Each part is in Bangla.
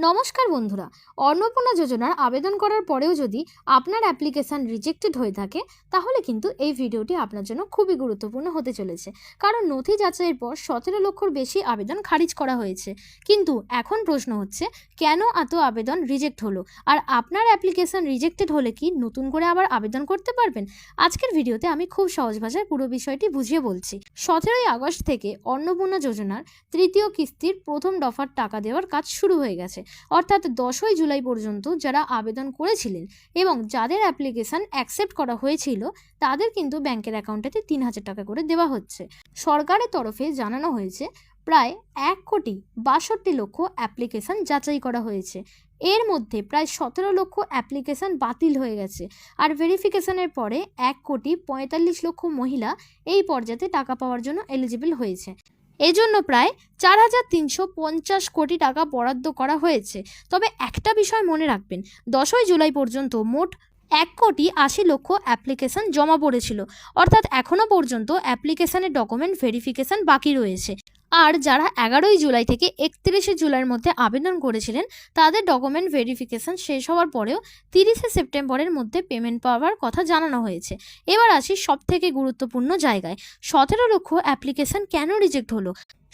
নমস্কার বন্ধুরা, অন্নপূর্ণা যোজনার আবেদন করার পরেও যদি আপনার অ্যাপ্লিকেশান রিজেক্টেড হয়ে থাকে তাহলে কিন্তু এই ভিডিওটি আপনার জন্য খুবই গুরুত্বপূর্ণ হতে চলেছে। কারণ নথি যাচাইয়ের পর 17 লক্ষর বেশি আবেদন খারিজ করা হয়েছে। কিন্তু এখন প্রশ্ন হচ্ছে, কেন এত আবেদন রিজেক্ট হলো, আর আপনার অ্যাপ্লিকেশান রিজেক্টেড হলে কি নতুন করে আবার আবেদন করতে পারবেন? আজকের ভিডিওতে আমি খুব সহজ ভাষায় পুরো বিষয়টি বুঝিয়ে বলছি। 17ই আগস্ট থেকে অন্নপূর্ণা যোজনার তৃতীয় কিস্তির প্রথম দফার টাকা দেওয়ার কাজ শুরু হয়ে গেছে। অর্থাৎ 10ই জুলাই পর্যন্ত যারা আবেদন করেছিলেন এবং যাদের অ্যাপ্লিকেশান অ্যাকসেপ্ট করা হয়েছিল তাদের কিন্তু ব্যাংকের অ্যাকাউন্টেতে 3,000 টাকা করে দেওয়া হচ্ছে। সরকারের তরফে জানানো হয়েছে প্রায় 1,62,00,000 অ্যাপ্লিকেশান যাচাই করা হয়েছে। এর মধ্যে প্রায় 17 লক্ষ অ্যাপ্লিকেশান বাতিল হয়ে গেছে। আর ভেরিফিকেশনের পরে 1,45,00,000 মহিলা এই পর্যায়ে টাকা পাওয়ার জন্য এলিজিবল হয়েছে। এজন্য প্রায় 4,350 কোটি টাকা বরাদ্দ করা হয়েছে। তবে একটা বিষয় মনে রাখবেন, 10ই জুলাই পর্যন্ত মোট 1,80,00,000 অ্যাপ্লিকেশান জমা পড়েছিল। অর্থাৎ এখনও পর্যন্ত অ্যাপ্লিকেশানের ডকুমেন্ট ভেরিফিকেশান বাকি রয়েছে। আর যারা 11ই জুলাই থেকে 31শে জুলাইয়ের মধ্যে আবেদন করেছিলেন তাদের ডকুমেন্ট ভেরিফিকেশান শেষ হওয়ার পরেও 30শে সেপ্টেম্বরের মধ্যে পেমেন্ট পাওয়ার কথা জানানো হয়েছে। এবার আসি সবথেকে গুরুত্বপূর্ণ জায়গায়, 17 লক্ষ অ্যাপ্লিকেশান কেন রিজেক্ট হলো?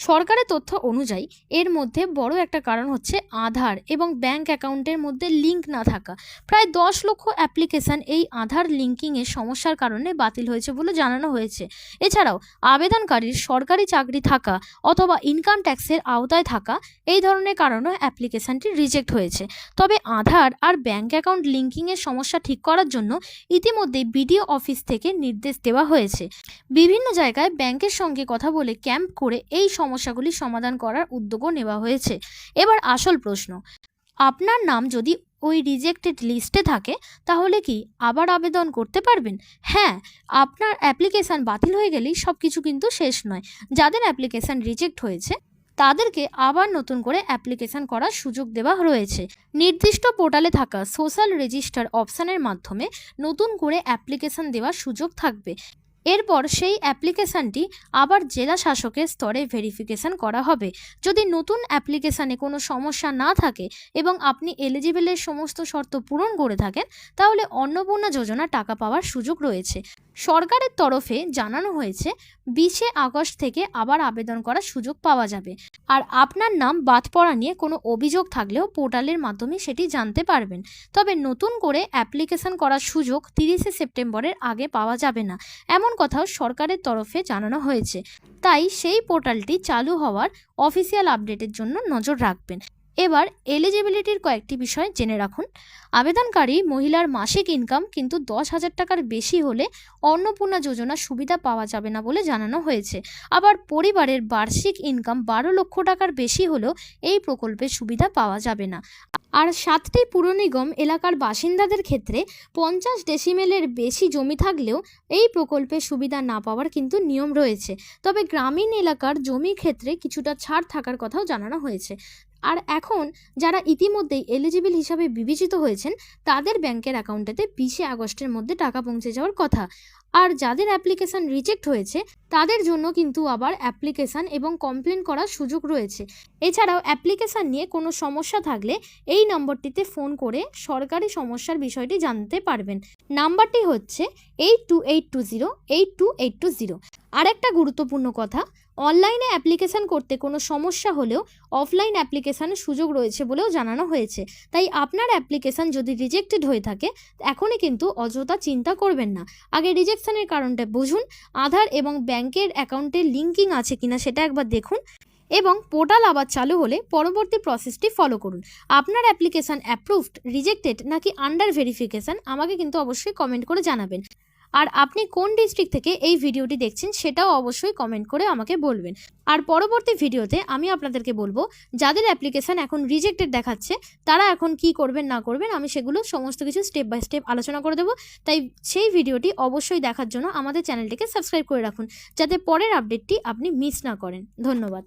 সরকারের তথ্য অনুযায়ী এর মধ্যে বড় একটা কারণ হচ্ছে আধার এবং ব্যাংক অ্যাকাউন্টের মধ্যে লিঙ্ক না থাকা। প্রায় 10 লক্ষ অ্যাপ্লিকেশান এই আধার লিঙ্কিংয়ের সমস্যার কারণে বাতিল হয়েছে বলে জানানো হয়েছে। এছাড়াও আবেদনকারীর সরকারি চাকরি থাকা অথবা ইনকাম ট্যাক্সের আওতায় থাকা এই ধরনের কারণে অ্যাপ্লিকেশানটি রিজেক্ট হয়েছে। তবে আধার আর ব্যাংক অ্যাকাউন্ট লিঙ্কিংয়ের সমস্যা ঠিক করার জন্য ইতিমধ্যে বিডিও অফিস থেকে নির্দেশ দেওয়া হয়েছে। বিভিন্ন জায়গায় ব্যাংকের সঙ্গে কথা বলে ক্যাম্প করে এই সমস্যাগুলি সমাধান করার উদ্যোগও নেওয়া হয়েছে। এবার আসল প্রশ্ন, আপনার নাম যদি ওই রিজেক্টেড লিস্টে থাকে তাহলে কি আবার আবেদন করতে পারবেন? হ্যাঁ, আপনার অ্যাপ্লিকেশান বাতিল হয়ে গেলেই সব কিছু কিন্তু শেষ নয়। যাদের অ্যাপ্লিকেশান রিজেক্ট হয়েছে তাদেরকে আবার নতুন করে অ্যাপ্লিকেশান করার সুযোগ দেওয়া রয়েছে। নির্দিষ্ট পোর্টালে থাকা সোশ্যাল রেজিস্টার অপশানের মাধ্যমে নতুন করে অ্যাপ্লিকেশান দেওয়ার সুযোগ থাকবে। এরপর সেই অ্যাপ্লিকেশানটি আবার জেলা শাসকের স্তরে ভেরিফিকেশান করা হবে। যদি নতুন অ্যাপ্লিকেশানে কোনো সমস্যা না থাকে এবং আপনি এলিজিবলের সমস্ত শর্ত পূরণ করে থাকেন তাহলে অন্নপূর্ণা যোজনা টাকা পাওয়ার সুযোগ রয়েছে। সরকারের তরফে জানানো হয়েছে 20শে আগস্ট থেকে আবার আবেদন করার সুযোগ পাওয়া যাবে। আর আপনার নাম বাদ পড়া নিয়ে কোনো অভিযোগ থাকলেও পোর্টালের মাধ্যমে সেটি জানতে পারবেন। তবে নতুন করে অ্যাপ্লিকেশান করার সুযোগ 30শে সেপ্টেম্বরের আগে পাওয়া যাবে না, এমন কথাও সরকারের তরফে জানানো হয়েছে। তাই সেই পোর্টালটি চালু হওয়ার অফিসিয়াল আপডেটের জন্য নজর রাখবেন। এবার এলিজিবিলিটির কয়েকটি বিষয় জেনে রাখুন। আবেদনকারী মহিলার মাসিক ইনকাম কিন্তু 10,000 টাকার বেশি হলে অন্নপূর্ণা যোজনা সুবিধা পাওয়া যাবে না বলে জানানো হয়েছে। আবার পরিবারের বার্ষিক ইনকাম 12 লক্ষ টাকার বেশি হলেও এই প্রকল্পের সুবিধা পাওয়া যাবে না। আর 7টি পুর নিগম এলাকার বাসিন্দাদের ক্ষেত্রে 50 ডেসিমেলের বেশি জমি থাকলেও এই প্রকল্পের সুবিধা না পাওয়ার কিন্তু নিয়ম রয়েছে। তবে গ্রামীণ এলাকার জমির ক্ষেত্রে কিছুটা ছাড় থাকার কথাও জানানো হয়েছে। আর এখন যারা ইতিমধ্যেই এলিজিবল হিসাবে বিবেচিত হয়েছেন তাদের ব্যাংকের অ্যাকাউন্টেতে 20শে আগস্টের মধ্যে টাকা পৌঁছে যাওয়ার কথা। আর যাদের অ্যাপ্লিকেশান রিজেক্ট হয়েছে তাদের জন্য কিন্তু আবার অ্যাপ্লিকেশান এবং কমপ্লেন করার সুযোগ রয়েছে। এছাড়াও অ্যাপ্লিকেশান নিয়ে কোনো সমস্যা থাকলে এই নম্বরটিতে ফোন করে সরকারি সমস্যার বিষয়টি জানতে পারবেন। নাম্বারটি হচ্ছে 8282082820। আর একটা গুরুত্বপূর্ণ কথা, অনলাইনে অ্যাপ্লিকেশান করতে কোনো সমস্যা হলেও অফলাইন অ্যাপ্লিকেশানের সুযোগ রয়েছে বলেও জানানো হয়েছে। তাই আপনার অ্যাপ্লিকেশান যদি রিজেক্টেড হয়ে থাকে এখনই কিন্তু অযথা চিন্তা করবেন না। আগে রিজেকশনের কারণটা বুঝুন, আধার এবং ব্যাংকের অ্যাকাউন্টে লিঙ্কিং আছে কিনা সেটা একবার দেখুন এবং পোর্টাল আবার চালু হলে পরবর্তী প্রসেসটি ফলো করুন। আপনার অ্যাপ্লিকেশান অ্যাপ্রুভড, রিজেক্টেড নাকি আন্ডার ভেরিফিকেশান আমাকে কিন্তু অবশ্যই কমেন্ট করে জানাবেন। আর আপনি কোন ডিস্ট্রিক্ট থেকে এই ভিডিওটি দেখছেন সেটাও অবশ্যই কমেন্ট করে আমাকে বলবেন। আর পরবর্তী ভিডিওতে আমি আপনাদেরকে বলবো যাদের অ্যাপ্লিকেশান এখন রিজেক্টেড দেখাচ্ছে তারা এখন কি করবেন না করবেন, আমি সেগুলো সমস্ত কিছু স্টেপ বাই স্টেপ আলোচনা করে দেবো। তাই সেই ভিডিওটি অবশ্যই দেখার জন্য আমাদের চ্যানেলটিকে সাবস্ক্রাইব করে রাখুন যাতে পরের আপডেটটি আপনি মিস না করেন। ধন্যবাদ।